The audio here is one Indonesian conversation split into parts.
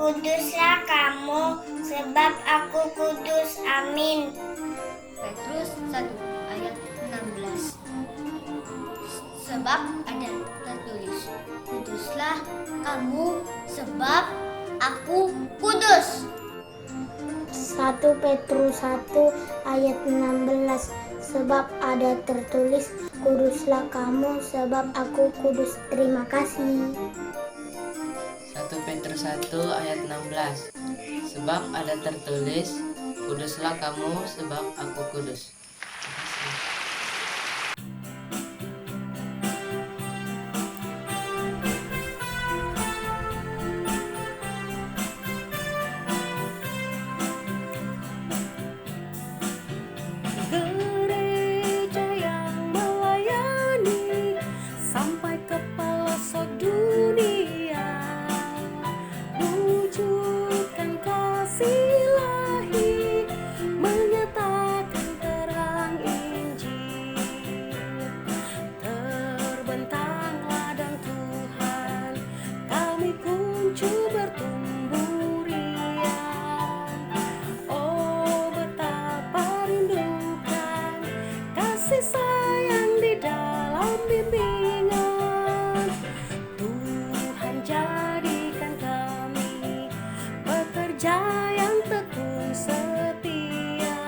kuduslah kamu, sebab aku kudus. Amin. Petrus 1 ayat 16. Sebab ada tertulis, kuduslah kamu, sebab aku kudus. 1 Petrus 1 ayat 16. Sebab ada tertulis, kuduslah kamu, sebab aku kudus. Terima kasih. 1 Petrus 1 ayat 16. Sebab ada tertulis, kuduslah kamu, sebab aku kudus. Terima kasih. Gereja yang melayani sampai ke pelosok dunia, wujudkan kasih ilahi, menyatakan terang Injil. Terbentang ladang Tuhan, kami kunci bertumbuh riang. Oh, betapa rindukan kasih sayang di dalam bimbingan. Tuhan jadikan kami pekerja yang tekun setia,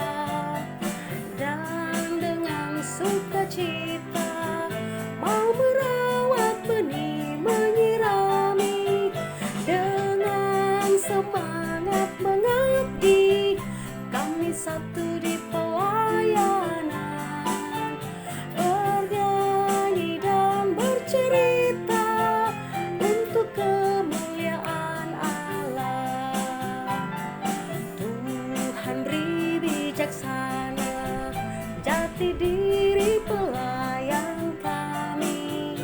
dan dengan sukacita mau merawat benih, menyirami, dengan semangat mengabdi. Kami satu di pelayanan, bernyanyi dan bercerita untuk kemuliaan Allah. Tuhan ri bijaksana, jati diri pelayan kami,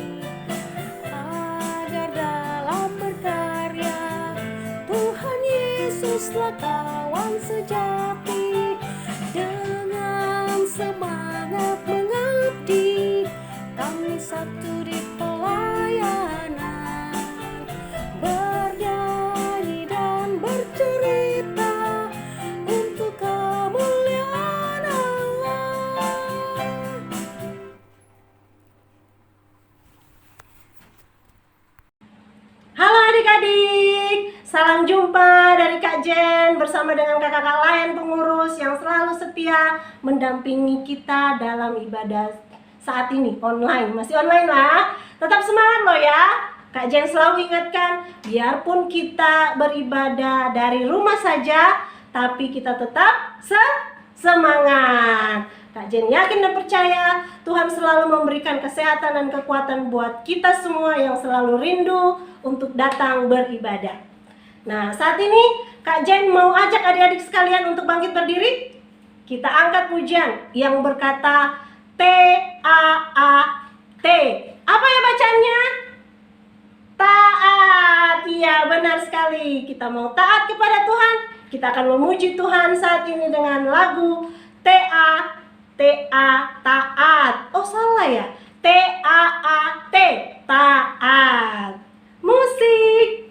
agar dalam berkarya Tuhan Yesuslah kawan sejati. Dengan semangat mengabdi, kami satu di pelayanan, bernyanyi dan bercerita untuk kemuliaan Allah. Halo adik-adik, salam jumpa dari Kak Jen bersama dengan kakak-kakak lain pengurus yang selalu setia mendampingi kita dalam ibadah saat ini online. Masih online lah, tetap semangat loh ya. Kak Jen selalu ingatkan, biarpun kita beribadah dari rumah saja, tapi kita tetap semangat. Kak Jen yakin dan percaya Tuhan selalu memberikan kesehatan dan kekuatan buat kita semua yang selalu rindu untuk datang beribadah. Nah, saat ini Kak Jen mau ajak adik-adik sekalian untuk bangkit berdiri. Kita angkat pujian yang berkata T-A-A-T. Apa ya bacaannya? Taat. Iya, benar sekali. Kita mau taat kepada Tuhan. Kita akan memuji Tuhan saat ini dengan lagu taat. Oh, salah ya. T-A-A-T. Taat. Musik.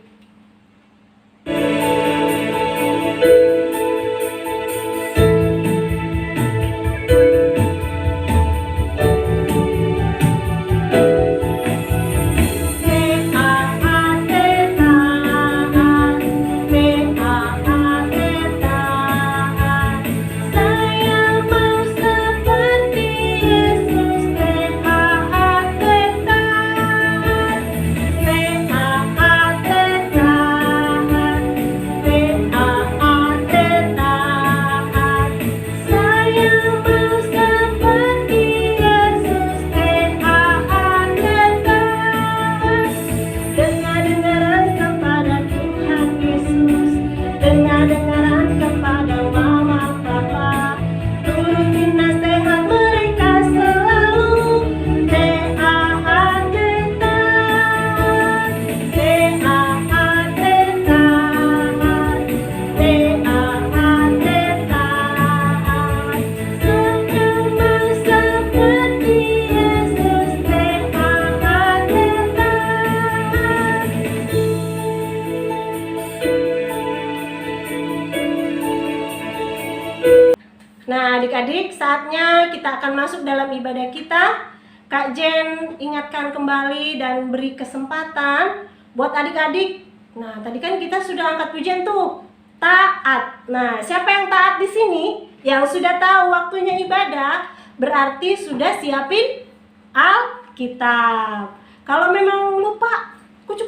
Adik-adik, saatnya kita akan masuk dalam ibadah kita. Kak Jen ingatkan kembali dan beri kesempatan buat adik-adik. Nah, tadi kan kita sudah angkat pujian tuh, taat. Nah, siapa yang taat di sini? Yang sudah tahu waktunya ibadah, berarti sudah siapin Alkitab. Kalau memang lupa, kucuk.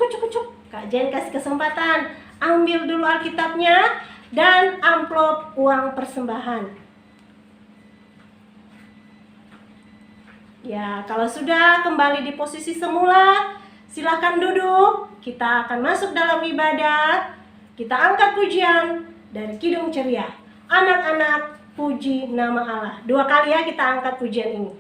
Kak Jen kasih kesempatan, ambil dulu Alkitabnya dan amplop uang persembahan. Ya, kalau sudah kembali di posisi semula, silakan duduk. Kita akan masuk dalam ibadah. Kita angkat pujian dari Kidung Ceria. Anak-anak, puji nama Allah. 2 kali ya kita angkat pujian ini.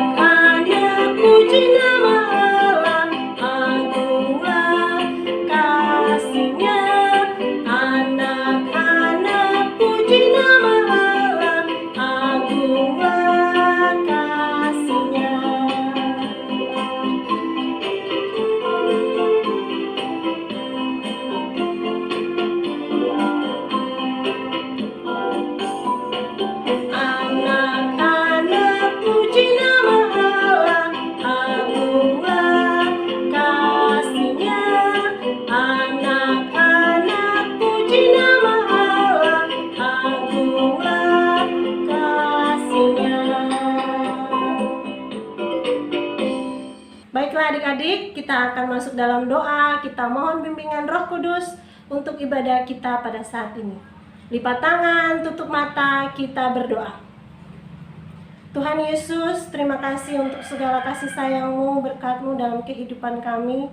Anak-anak, puji nama Allah, agunglah kasih-Nya. Anak-anak, puji nama Allah, agunglah kasih-Nya. Anak-anak, puji nama Allah, agunglah kasih-Nya. Anak-anak, puji nama Allah, agunglah kasih-Nya. Baiklah adik-adik, kita akan masuk dalam doa. Kita mohon bimbingan Roh Kudus untuk ibadah kita pada saat ini. Lipat tangan, tutup mata, kita berdoa. Tuhan Yesus, terima kasih untuk segala kasih sayang-Mu, berkat-Mu dalam kehidupan kami.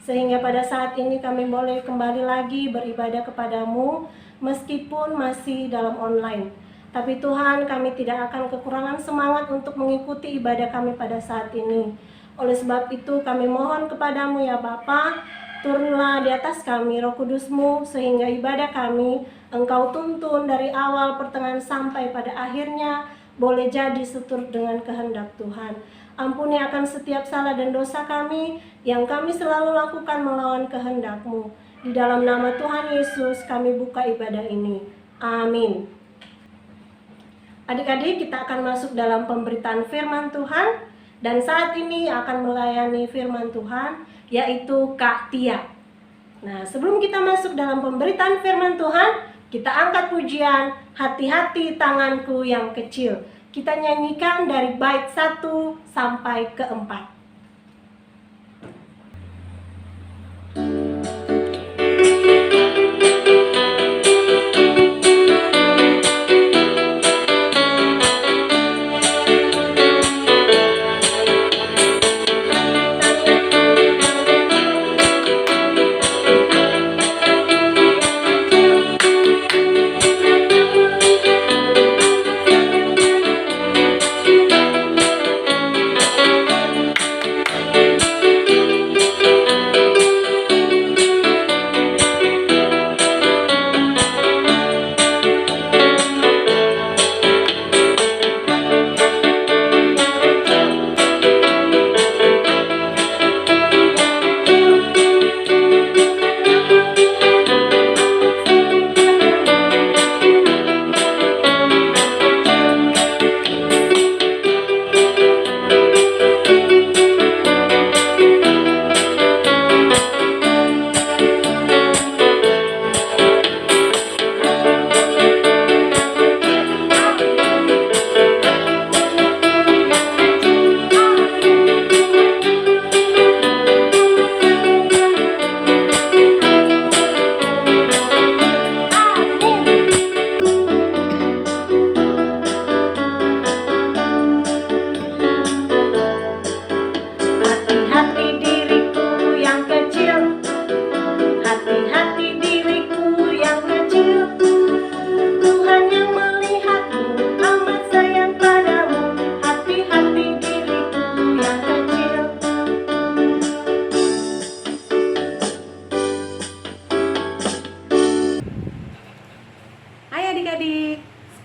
Sehingga pada saat ini kami boleh kembali lagi beribadah kepadamu, meskipun masih dalam online. Tapi Tuhan, kami tidak akan kekurangan semangat untuk mengikuti ibadah kami pada saat ini. Oleh sebab itu kami mohon kepadamu ya Bapa, turunlah di atas kami Roh Kudus-Mu, sehingga ibadah kami Engkau tuntun dari awal, pertengahan sampai pada akhirnya boleh jadi seturut dengan kehendak Tuhan. Ampuni akan setiap salah dan dosa kami yang kami selalu lakukan melawan kehendak-Mu. Di dalam nama Tuhan Yesus kami buka ibadah ini. Amin. Adik-adik, kita akan masuk dalam pemberitaan firman Tuhan. Dan saat ini akan melayani firman Tuhan, yaitu Kak Tia. Nah, sebelum kita masuk dalam pemberitaan firman Tuhan, kita angkat pujian Hati-hati Tanganku Yang Kecil. Kita nyanyikan dari bait 1 sampai ke 4.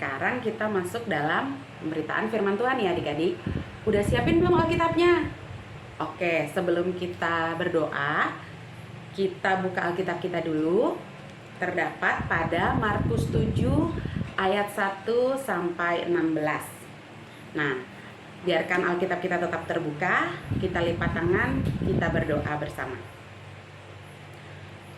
sekarang kita masuk dalam pemberitaan firman Tuhan ya adik-adik. Udah siapin belum Alkitabnya? Oke, sebelum kita berdoa, kita buka Alkitab kita dulu. Terdapat pada Markus 7 ayat 1 sampai 16. Nah, biarkan Alkitab kita tetap terbuka, kita lipat tangan, kita berdoa bersama.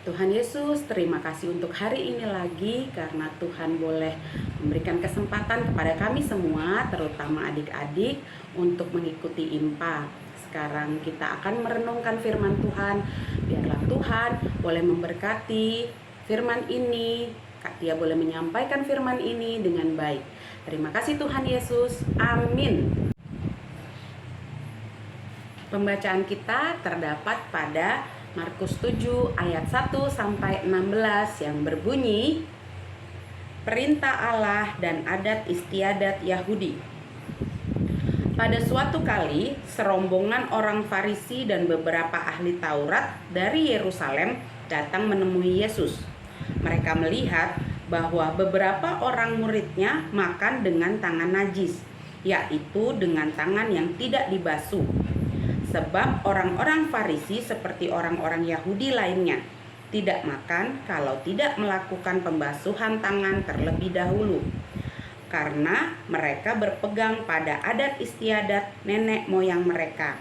Tuhan Yesus, terima kasih untuk hari ini lagi karena Tuhan boleh memberikan kesempatan kepada kami semua, terutama adik-adik, untuk mengikuti IMPA. Sekarang kita akan merenungkan firman Tuhan. Biarlah Tuhan boleh memberkati firman ini. Dia boleh menyampaikan firman ini dengan baik. Terima kasih Tuhan Yesus. Amin. Pembacaan kita terdapat pada Markus 7 ayat 1 sampai 16 yang berbunyi, perintah Allah dan adat istiadat Yahudi. Pada suatu kali, serombongan orang Farisi dan beberapa ahli Taurat dari Yerusalem datang menemui Yesus. Mereka melihat bahwa beberapa orang muridnya makan dengan tangan najis, yaitu dengan tangan yang tidak dibasuh. Sebab orang-orang Farisi seperti orang-orang Yahudi lainnya tidak makan kalau tidak melakukan pembasuhan tangan terlebih dahulu, karena mereka berpegang pada adat istiadat nenek moyang mereka.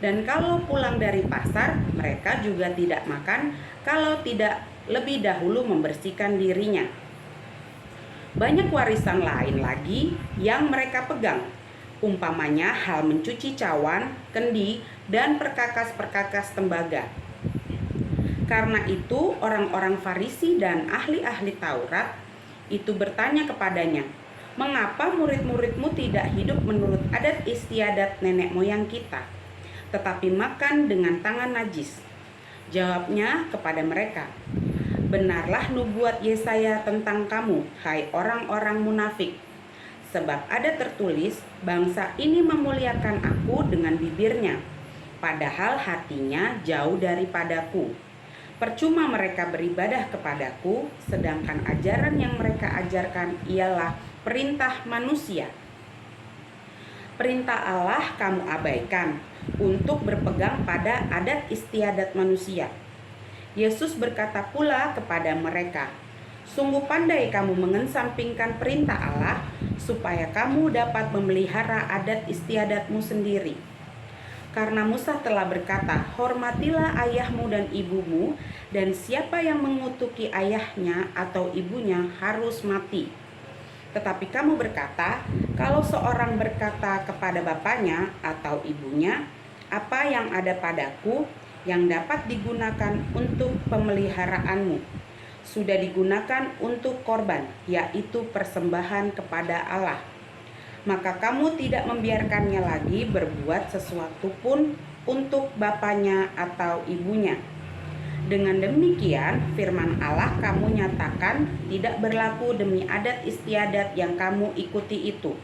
Dan kalau pulang dari pasar, mereka juga tidak makan kalau tidak lebih dahulu membersihkan dirinya. Banyak warisan lain lagi yang mereka pegang, umpamanya hal mencuci cawan, kendi, dan perkakas-perkakas tembaga. Karena itu orang-orang Farisi dan ahli-ahli Taurat itu bertanya kepadanya, "Mengapa murid-muridmu tidak hidup menurut adat istiadat nenek moyang kita, tetapi makan dengan tangan najis?" Jawabnya kepada mereka, "Benarlah nubuat Yesaya tentang kamu, hai orang-orang munafik. Sebab ada tertulis, bangsa ini memuliakan aku dengan bibirnya, padahal hatinya jauh daripadaku. Percuma mereka beribadah kepadaku, sedangkan ajaran yang mereka ajarkan ialah perintah manusia. Perintah Allah kamu abaikan untuk berpegang pada adat istiadat manusia." Yesus berkata pula kepada mereka, "Sungguh pandai kamu mengesampingkan perintah Allah supaya kamu dapat memelihara adat istiadatmu sendiri. Karena Musa telah berkata, hormatilah ayahmu dan ibumu, dan siapa yang mengutuki ayahnya atau ibunya harus mati. Tetapi kamu berkata, kalau seorang berkata kepada bapaknya atau ibunya, apa yang ada padaku yang dapat digunakan untuk pemeliharaanmu, sudah digunakan untuk korban, yaitu persembahan kepada Allah. Maka kamu tidak membiarkannya lagi berbuat sesuatu pun untuk bapaknya atau ibunya. Dengan demikian firman Allah kamu nyatakan tidak berlaku demi adat istiadat yang kamu ikuti itu.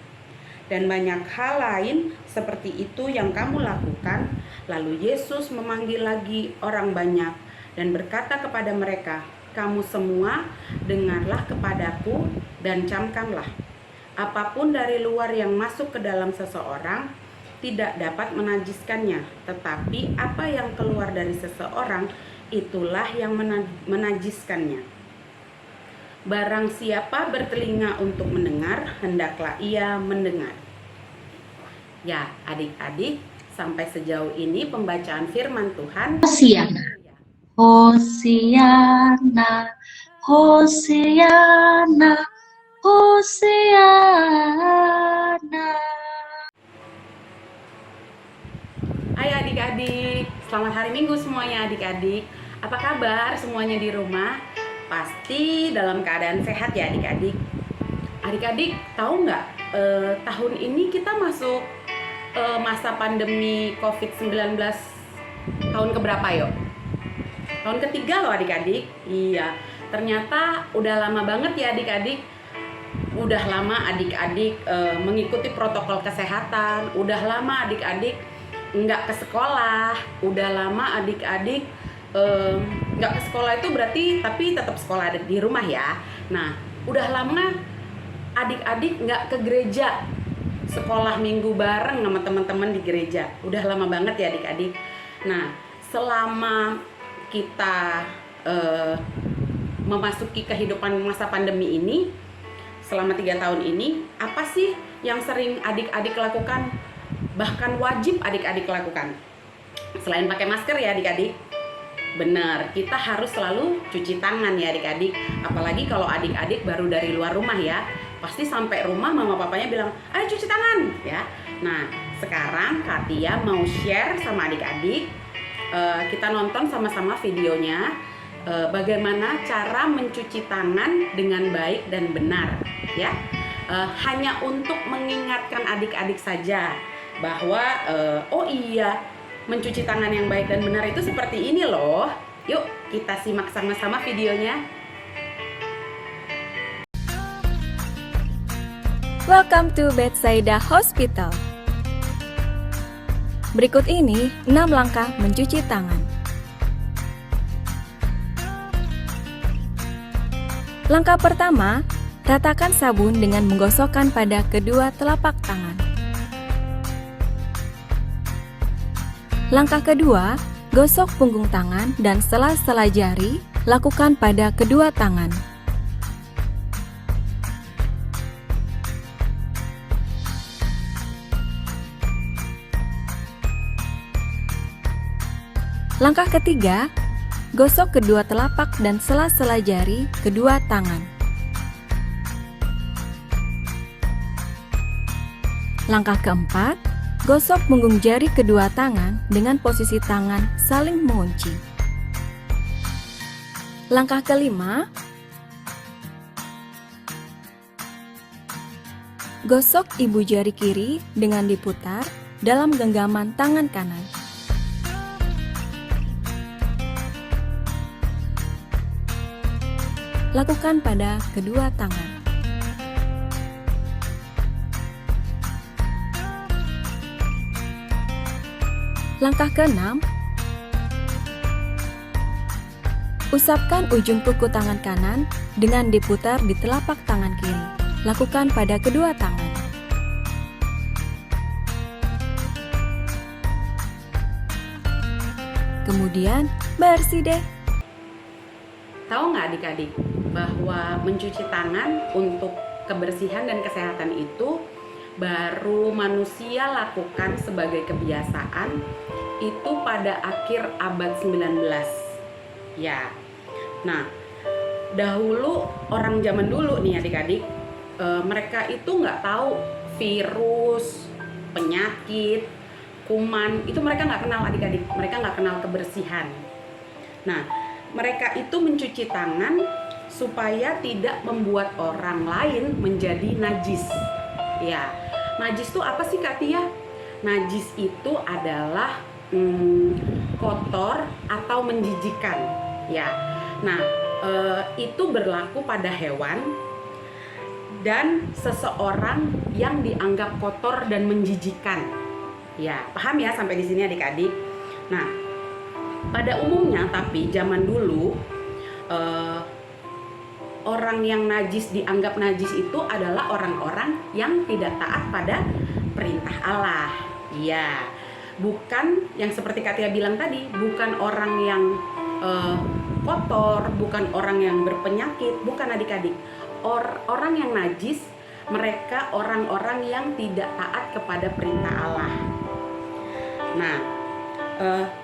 Dan banyak hal lain seperti itu yang kamu lakukan." Lalu Yesus memanggil lagi orang banyak dan berkata kepada mereka, "Kamu semua dengarlah kepadaku dan camkanlah. Apapun dari luar yang masuk ke dalam seseorang tidak dapat menajiskannya, tetapi apa yang keluar dari seseorang itulah yang menajiskannya. Barang siapa bertelinga untuk mendengar, hendaklah ia mendengar." Ya, adik-adik, sampai sejauh ini pembacaan firman Tuhan. Hosiana, Hosiana, Hosiana. Hai adik-adik, selamat hari Minggu semuanya adik-adik. Apa kabar semuanya di rumah? Pasti dalam keadaan sehat ya adik-adik. Adik-adik tahu nggak, tahun ini kita masuk masa pandemi COVID-19 tahun keberapa yuk? Tahun ketiga loh adik-adik. Iya, ternyata udah lama banget ya adik-adik. Udah lama adik-adik mengikuti protokol kesehatan. Udah lama adik-adik nggak ke sekolah. Udah lama adik-adik nggak ke sekolah itu berarti tapi tetap sekolah di rumah ya. Nah, udah lama adik-adik nggak ke gereja, sekolah minggu bareng sama teman-teman di gereja. Udah lama banget ya adik-adik. Nah, selama kita memasuki kehidupan masa pandemi ini, selama 3 tahun ini, apa sih yang sering adik-adik lakukan? Bahkan wajib adik-adik lakukan. Selain pakai masker ya adik-adik. Benar, kita harus selalu cuci tangan ya adik-adik. Apalagi kalau adik-adik baru dari luar rumah ya. Pasti sampai rumah mama papanya bilang, ayo cuci tangan ya. Nah, sekarang Katia mau share sama adik-adik. Kita nonton sama-sama videonya. Bagaimana cara mencuci tangan dengan baik dan benar ya. Hanya untuk mengingatkan adik-adik saja bahwa oh iya, mencuci tangan yang baik dan benar itu seperti ini loh. Yuk kita simak sama-sama videonya. Welcome to Bethsaida Hospital. Berikut ini 6 langkah mencuci tangan. Langkah pertama, ratakan sabun dengan menggosokkan pada kedua telapak tangan. Langkah kedua, gosok punggung tangan dan sela-sela jari, lakukan pada kedua tangan. Langkah ketiga, gosok kedua telapak dan sela-sela jari kedua tangan. Langkah keempat, gosok punggung jari kedua tangan dengan posisi tangan saling mengunci. Langkah kelima, gosok ibu jari kiri dengan diputar dalam genggaman tangan kanan. Lakukan pada kedua tangan. Langkah keenam, usapkan ujung kuku tangan kanan dengan diputar di telapak tangan kiri. Lakukan pada kedua tangan. Kemudian bersih deh. Tahu nggak adik-adik bahwa mencuci tangan untuk kebersihan dan kesehatan itu baru manusia lakukan sebagai kebiasaan itu pada akhir abad 19 ya. Nah, dahulu orang zaman dulu nih adik-adik, mereka itu nggak tahu virus, penyakit, kuman, itu mereka nggak kenal adik-adik, mereka nggak kenal kebersihan. Nah, mereka itu mencuci tangan supaya tidak membuat orang lain menjadi najis. Ya, najis itu apa sih Kak Tia? Najis itu adalah kotor atau menjijikan. Ya, nah itu berlaku pada hewan dan seseorang yang dianggap kotor dan menjijikan. Ya, paham ya sampai di sini adik-adik? Nah, pada umumnya tapi zaman dulu orang yang najis dianggap najis itu adalah orang-orang yang tidak taat pada perintah Allah. Iya, bukan yang seperti Katia bilang tadi, bukan orang yang kotor, bukan orang yang berpenyakit, bukan adik-adik. Orang yang najis mereka orang-orang yang tidak taat kepada perintah Allah. Nah,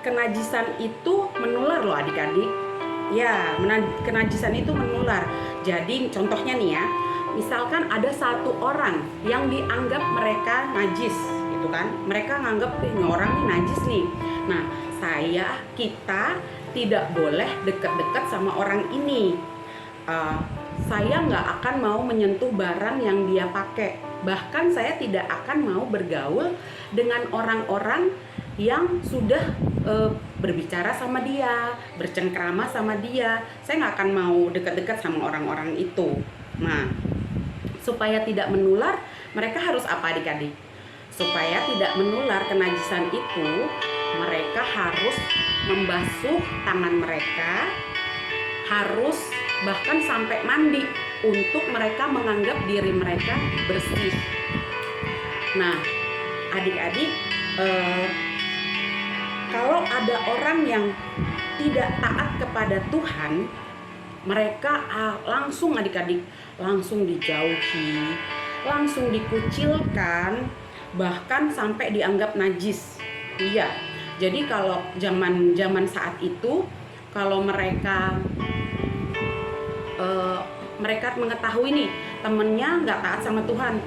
kenajisan itu menular loh adik-adik. Ya, kenajisan itu menular. Jadi contohnya nih ya, misalkan ada satu orang yang dianggap mereka najis, gitu kan? Mereka nganggap ini orang ini najis nih. Nah, kita tidak boleh dekat-dekat sama orang ini. Saya nggak akan mau menyentuh barang yang dia pakai. Bahkan saya tidak akan mau bergaul dengan orang-orang yang sudah berbicara sama dia, bercengkrama sama dia. Saya nggak akan mau dekat-dekat sama orang-orang itu. Nah, supaya tidak menular, mereka harus apa adik-adik? Supaya tidak menular kenajisan itu, mereka harus membasuh tangan mereka, harus bahkan sampai mandi. untuk mereka menganggap diri mereka bersih. Nah, adik-adik, kalau ada orang yang tidak taat kepada Tuhan, mereka langsung adik-adik langsung dijauhi, langsung dikucilkan, bahkan sampai dianggap najis. Iya. Jadi kalau zaman saat itu, kalau mereka mengetahui nih temennya nggak taat sama Tuhan,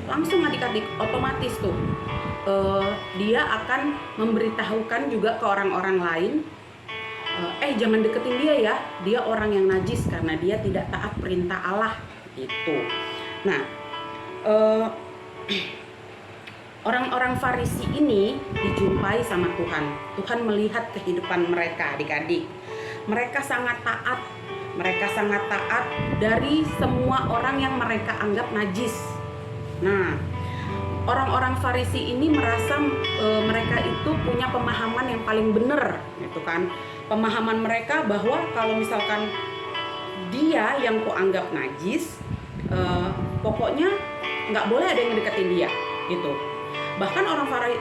langsung adik-adik otomatis tuh dia akan memberitahukan juga ke orang-orang lain, jangan deketin dia ya, dia orang yang najis karena dia tidak taat perintah Allah gitu. Nah, orang-orang Farisi ini dijumpai sama Tuhan. Tuhan melihat kehidupan mereka, adik-adik. Mereka sangat taat. Mereka sangat taat dari semua orang yang mereka anggap najis. Nah, orang-orang Farisi ini merasa mereka itu punya pemahaman yang paling benar, gitu kan? Pemahaman mereka bahwa kalau misalkan dia yang kuanggap najis, pokoknya nggak boleh ada yang deketin dia, gitu. Bahkan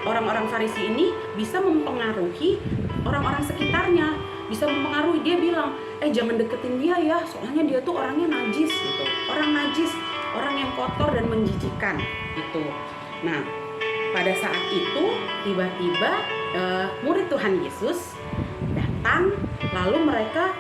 orang-orang Farisi ini bisa mempengaruhi orang-orang sekitarnya, bisa mempengaruhi. Dia bilang, jangan deketin dia ya, soalnya dia tuh orangnya najis gitu. Orang najis, orang yang kotor dan menjijikan gitu. Nah, pada saat itu tiba-tiba murid Tuhan Yesus datang, lalu mereka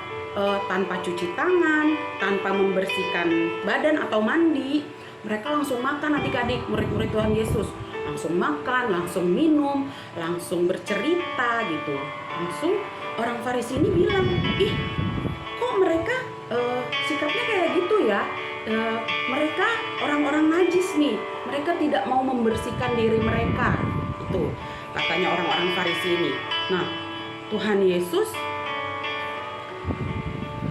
tanpa cuci tangan, tanpa membersihkan badan atau mandi, mereka langsung makan adik-adik, murid-murid Tuhan Yesus. Langsung makan, langsung minum, langsung bercerita gitu. Langsung orang Farisi ini bilang, ih kok mereka sikapnya kayak gitu ya, mereka orang-orang najis nih, mereka tidak mau membersihkan diri mereka, itu katanya orang-orang Farisi ini. Nah, Tuhan Yesus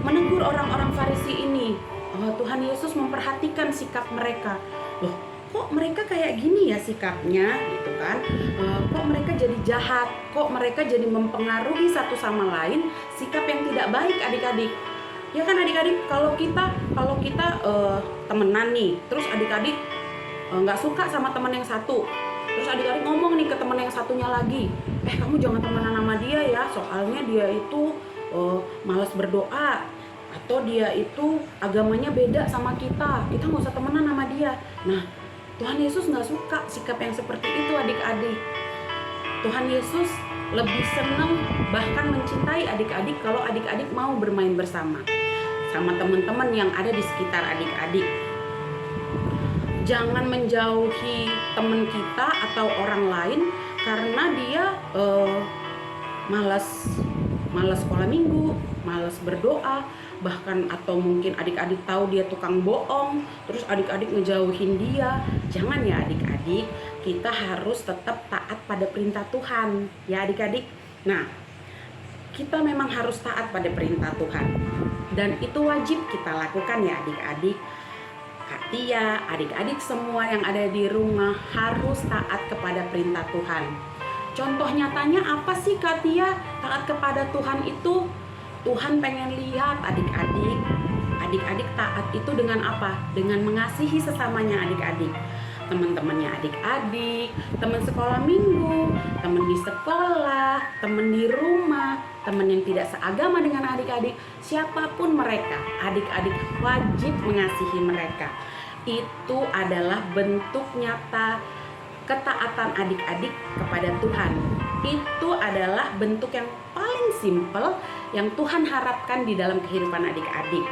menegur orang-orang Farisi ini. Tuhan Yesus memperhatikan sikap mereka. Loh, kok mereka kayak gini ya sikapnya gitu kan, kok mereka jadi jahat, kok mereka jadi mempengaruhi satu sama lain, sikap yang tidak baik adik-adik. Ya kan adik-adik, kalau kita temenan nih, terus adik-adik nggak suka sama teman yang satu, terus adik-adik ngomong nih ke teman yang satunya lagi, kamu jangan temenan sama dia ya, soalnya dia itu malas berdoa, atau dia itu agamanya beda sama kita nggak usah temenan sama dia. Nah, Tuhan Yesus nggak suka sikap yang seperti itu adik-adik. Tuhan Yesus lebih senang, bahkan mencintai adik-adik kalau adik-adik mau bermain bersama sama teman-teman yang ada di sekitar adik-adik. Jangan menjauhi teman kita atau orang lain karena dia malas sekolah minggu, malas berdoa, bahkan atau mungkin adik-adik tahu dia tukang bohong, terus adik-adik ngejauhin dia. Jangan ya adik-adik, kita harus tetap taat pada perintah Tuhan ya adik-adik. Nah, kita memang harus taat pada perintah Tuhan, dan itu wajib kita lakukan ya adik-adik. Kak Tia, adik-adik semua yang ada di rumah harus taat kepada perintah Tuhan. Contoh nyatanya apa sih Kak Tia taat kepada Tuhan itu? Tuhan pengen lihat adik-adik taat itu dengan apa? Dengan mengasihi sesamanya adik-adik. Teman-temannya adik-adik, teman sekolah minggu, teman di sekolah, teman di rumah, teman yang tidak seagama dengan adik-adik, siapapun mereka, adik-adik wajib mengasihi mereka. Itu adalah bentuk nyata ketaatan adik-adik kepada Tuhan. Itu adalah bentuk yang paling simpel yang Tuhan harapkan di dalam kehidupan adik-adik.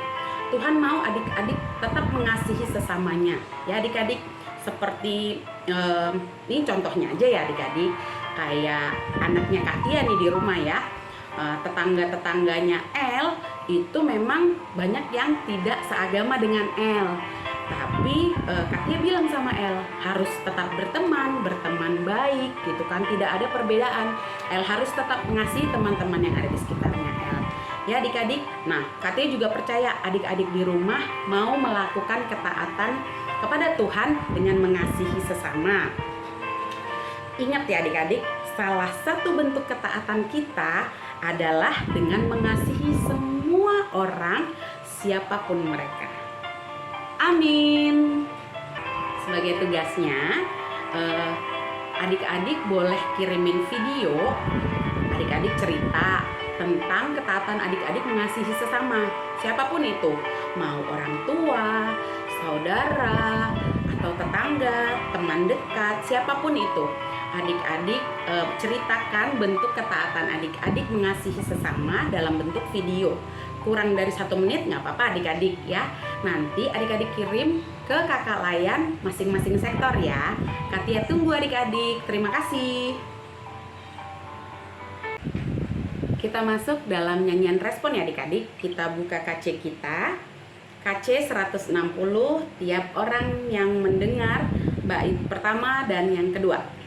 Tuhan mau adik-adik tetap mengasihi sesamanya ya adik-adik. Seperti ini contohnya aja ya adik-adik, kayak anaknya Kak Tia nih di rumah ya, tetangga-tetangganya El itu memang banyak yang tidak seagama dengan El. Tapi Kak Tia bilang sama El harus tetap berteman baik gitu kan, tidak ada perbedaan. El harus tetap mengasihi teman-teman yang ada di sekitarnya El. Ya adik-adik, nah Kak Tia juga percaya adik-adik di rumah mau melakukan ketaatan kepada Tuhan dengan mengasihi sesama. Ingat ya adik-adik, salah satu bentuk ketaatan kita adalah dengan mengasihi semua orang siapapun mereka. Amin. Sebagai tugasnya, adik-adik boleh kirimin video, adik-adik cerita tentang ketaatan adik-adik mengasihi sesama, siapapun itu, mau orang tua, saudara, atau tetangga, teman dekat, siapapun itu. Adik-adik ceritakan bentuk ketaatan adik-adik mengasihi sesama dalam bentuk video. Kurang dari 1 menit nggak apa-apa adik-adik ya. Nanti adik-adik kirim ke kakak Layan masing-masing sektor ya. Katia tunggu adik-adik. Terima kasih. Kita masuk dalam nyanyian respon ya adik-adik. Kita buka KC kita. KC 160, tiap orang yang mendengar bait pertama dan yang kedua.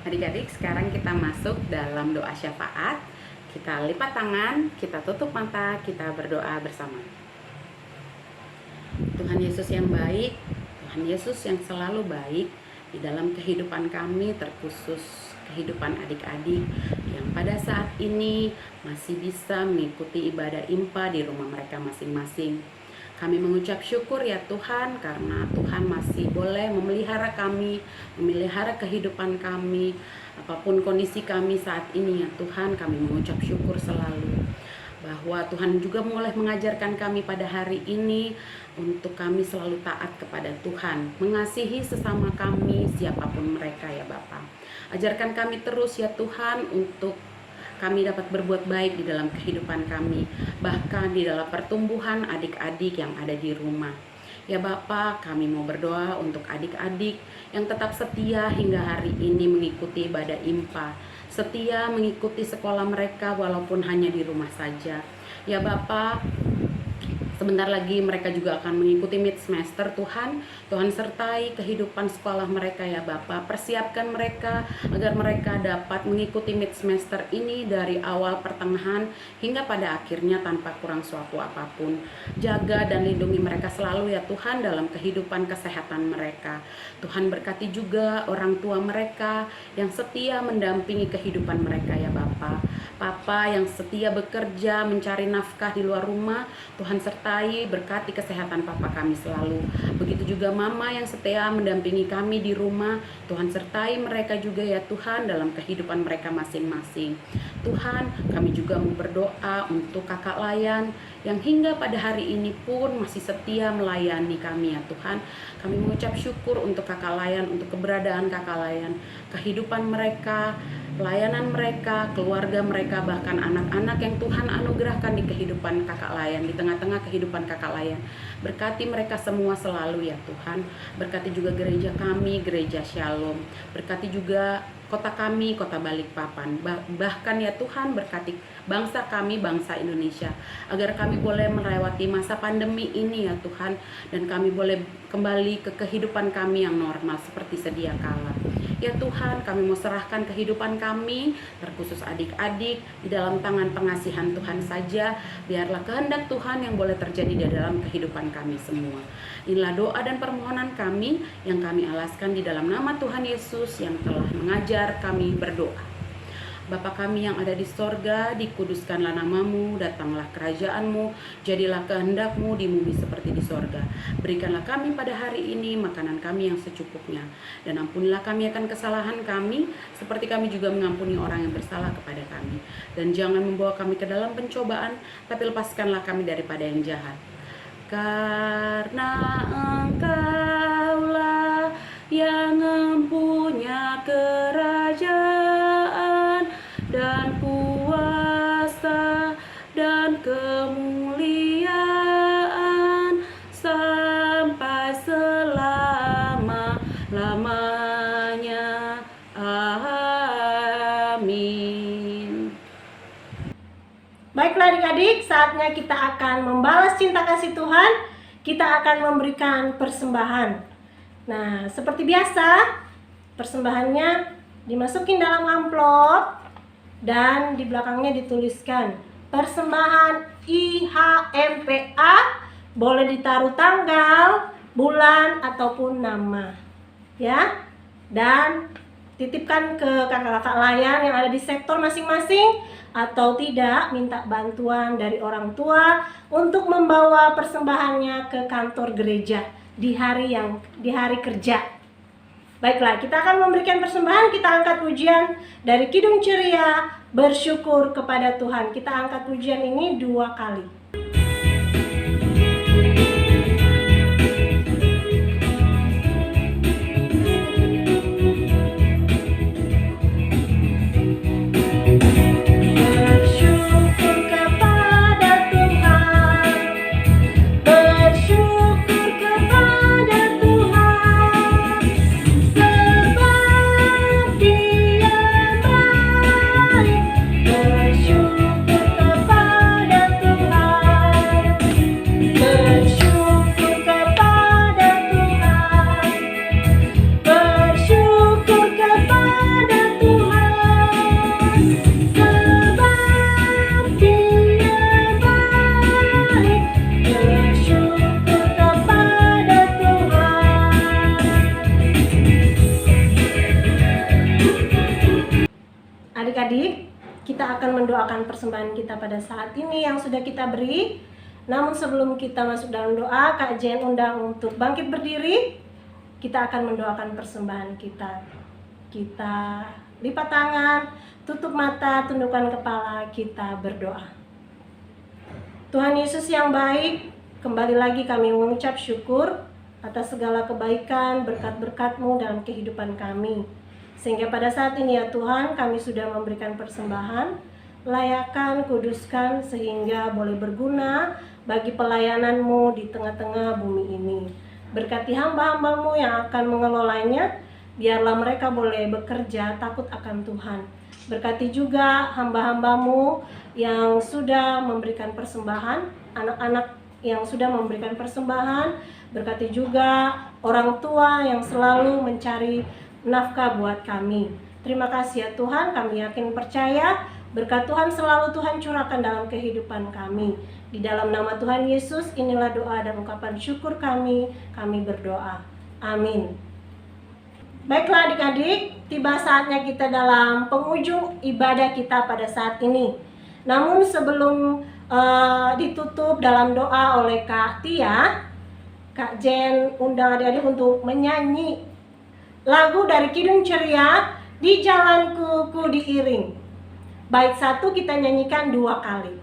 Adik-adik, sekarang kita masuk dalam doa syafaat. Kita lipat tangan, kita tutup mata, kita berdoa bersama. Tuhan Yesus yang baik, Tuhan Yesus yang selalu baik di dalam kehidupan kami, terkhusus kehidupan adik-adik yang pada saat ini masih bisa mengikuti ibadah IMPA di rumah mereka masing-masing. Kami mengucap syukur ya Tuhan, karena Tuhan masih boleh memelihara kami, memelihara kehidupan kami, apapun kondisi kami saat ini ya Tuhan. Kami mengucap syukur selalu bahwa Tuhan juga boleh mengajarkan kami pada hari ini untuk kami selalu taat kepada Tuhan, mengasihi sesama kami siapapun mereka ya Bapa. Ajarkan kami terus ya Tuhan untuk kami dapat berbuat baik di dalam kehidupan kami, bahkan di dalam pertumbuhan adik-adik yang ada di rumah. Ya Bapa, kami mau berdoa untuk adik-adik yang tetap setia hingga hari ini mengikuti ibadah IMPA, setia mengikuti sekolah mereka walaupun hanya di rumah saja. Ya Bapa, sebentar lagi mereka juga akan mengikuti mid semester. Tuhan sertai kehidupan sekolah mereka ya Bapa. Persiapkan mereka agar mereka dapat mengikuti mid semester ini dari awal, pertengahan hingga pada akhirnya tanpa kurang suatu apapun. Jaga dan lindungi mereka selalu ya Tuhan dalam kehidupan kesehatan mereka. Tuhan berkati juga orang tua mereka yang setia mendampingi kehidupan mereka ya Bapa. Papa yang setia bekerja mencari nafkah di luar rumah, Tuhan sertai sertai, berkati kesehatan papa kami selalu. Begitu juga mama yang setia mendampingi kami di rumah. Tuhan sertai mereka juga ya Tuhan dalam kehidupan mereka masing-masing. Tuhan, kami juga mau berdoa untuk kakak Layan yang hingga pada hari ini pun masih setia melayani kami ya Tuhan. Kami mengucap syukur untuk kakak Layan, untuk keberadaan kakak Layan, kehidupan mereka, pelayanan mereka, keluarga mereka, bahkan anak-anak yang Tuhan anugerahkan di kehidupan kakak Layan, di tengah-tengah kehidupan kakak Layan. Berkati mereka semua selalu ya Tuhan. Berkati juga gereja kami, gereja Shalom. Berkati juga kota kami, kota Balikpapan. Bahkan ya Tuhan, berkati bangsa kami, bangsa Indonesia, agar kami boleh melewati masa pandemi ini ya Tuhan, dan kami boleh kembali ke kehidupan kami yang normal seperti sedia kala. Ya Tuhan, kami mau serahkan kehidupan kami, terkhusus adik-adik, di dalam tangan pengasihan Tuhan saja. Biarlah kehendak Tuhan yang boleh terjadi di dalam kehidupan kami semua. Inilah doa dan permohonan kami yang kami alaskan di dalam nama Tuhan Yesus yang telah mengajar kami berdoa. Bapa kami yang ada di sorga, dikuduskanlah namamu, datanglah kerajaanmu, jadilah kehendakmu di bumi seperti di sorga. Berikanlah kami pada hari ini makanan kami yang secukupnya, dan ampunilah kami akan kesalahan kami, seperti kami juga mengampuni orang yang bersalah kepada kami. Dan jangan membawa kami ke dalam pencobaan, tapi lepaskanlah kami daripada yang jahat. Karena Engkaulah yang mempunyai kerajaan dan kuasa dan kemuliaan sampai selama-lamanya. Amin. Baiklah adik-adik, saatnya kita akan membalas cinta kasih Tuhan. Kita akan memberikan persembahan. Nah, seperti biasa, persembahannya dimasukin dalam amplop dan di belakangnya dituliskan persembahan IHMPA, boleh ditaruh tanggal, bulan ataupun nama. Ya. Dan titipkan ke kakak-kakak Layan yang ada di sektor masing-masing, atau tidak minta bantuan dari orang tua untuk membawa persembahannya ke kantor gereja di hari kerja. Baiklah, kita akan memberikan persembahan. Kita angkat pujian dari Kidung Ceria, bersyukur kepada Tuhan. Kita angkat pujian ini 2 kali. Adik-adik, kita akan mendoakan persembahan kita pada saat ini yang sudah kita beri. Namun sebelum kita masuk dalam doa, Kak Jen undang untuk bangkit berdiri. Kita akan mendoakan persembahan kita. Kita lipat tangan, tutup mata, tundukkan kepala, kita berdoa. Tuhan Yesus yang baik, kembali lagi kami mengucap syukur atas segala kebaikan, berkat-berkat-Mu dalam kehidupan kami. Sehingga pada saat ini ya Tuhan, kami sudah memberikan persembahan, layakan, kuduskan, sehingga boleh berguna bagi pelayanan-Mu di tengah-tengah bumi ini. Berkati hamba-hamba-Mu yang akan mengelolanya, biarlah mereka boleh bekerja takut akan Tuhan. Berkati juga hamba-hamba-Mu yang sudah memberikan persembahan, anak-anak yang sudah memberikan persembahan. Berkati juga orang tua yang selalu mencari nafkah buat kami. Terima kasih ya Tuhan, kami yakin percaya berkat Tuhan selalu Tuhan curahkan dalam kehidupan kami. Di dalam nama Tuhan Yesus, inilah doa dan ungkapan syukur kami berdoa. Amin. Baiklah adik-adik, tiba saatnya kita dalam penghujung ibadah kita pada saat ini. Namun sebelum ditutup dalam doa oleh Kak Tia. Kak Jen undang adik-adik untuk menyanyi lagu dari Kidung Ceria, Di Jalanku Ku Diiring. Bait 1 kita nyanyikan 2 kali.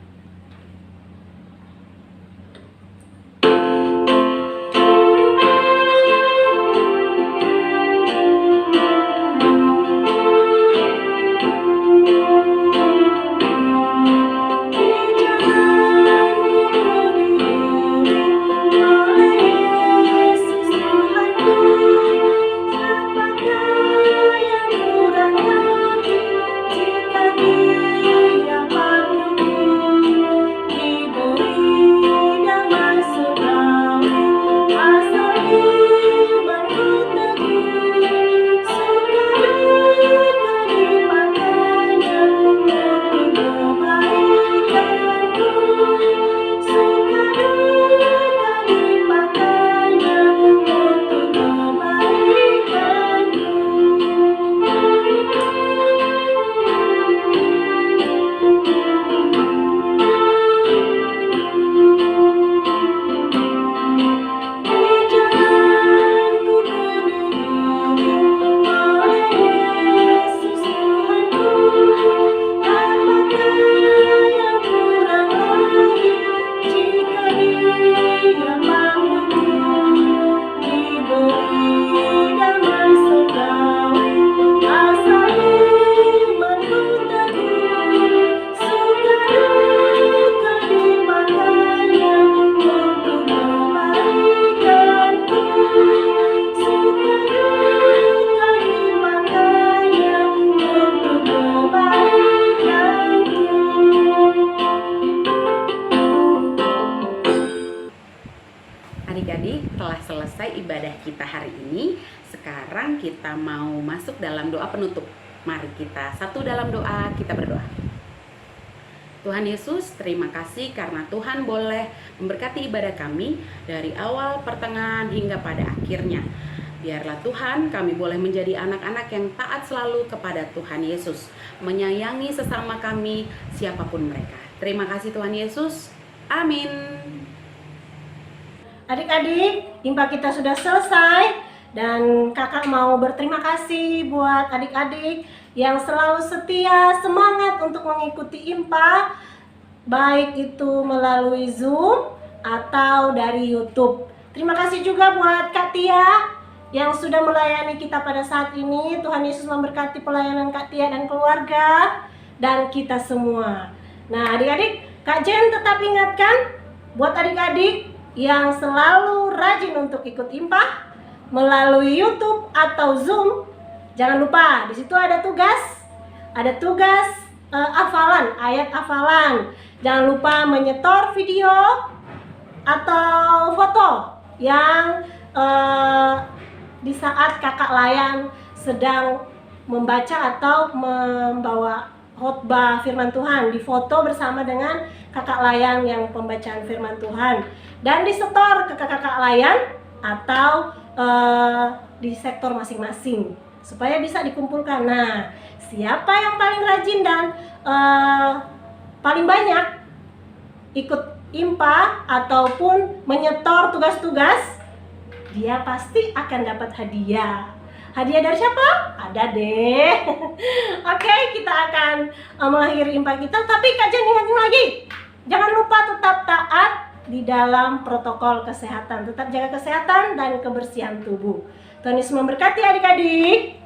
Adik-adik, telah selesai ibadah kita hari ini. Sekarang kita mau masuk dalam doa penutup. Mari kita satu dalam doa, kita berdoa. Tuhan Yesus, terima kasih karena Tuhan boleh memberkati ibadah kami dari awal, pertengahan, hingga pada akhirnya. Biarlah Tuhan kami boleh menjadi anak-anak yang taat selalu kepada Tuhan Yesus, menyayangi sesama kami siapapun mereka. Terima kasih Tuhan Yesus. Amin. Adik-adik, impa kita sudah selesai dan kakak mau berterima kasih buat adik-adik yang selalu setia, semangat untuk mengikuti impa, baik itu melalui Zoom atau dari YouTube. Terima kasih juga buat Kak Tia yang sudah melayani kita pada saat ini. Tuhan Yesus memberkati pelayanan Kak Tia dan keluarga dan kita semua. Nah adik-adik, Kak Jen tetap ingatkan buat adik-adik yang selalu rajin untuk ikut impa melalui YouTube atau Zoom, jangan lupa di situ ada tugas hafalan, ayat hafalan. Jangan lupa menyetor video atau foto yang di saat kakak Layan sedang membaca atau membawa khotbah firman Tuhan, difoto bersama dengan kakak Layan yang pembacaan firman Tuhan dan disetor ke kakak Layan atau di sektor masing-masing supaya bisa dikumpulkan. Nah, siapa yang paling rajin dan paling banyak ikut impa ataupun menyetor tugas-tugas, dia pasti akan dapat hadiah. Hadiah dari siapa? Ada deh. Oke, kita akan mengakhiri impa kita. Tapi Kak Jen ingatin lagi, jangan lupa tetap taat di dalam protokol kesehatan. Tetap jaga kesehatan dan kebersihan tubuh. Tuhan Yesus memberkati adik-adik.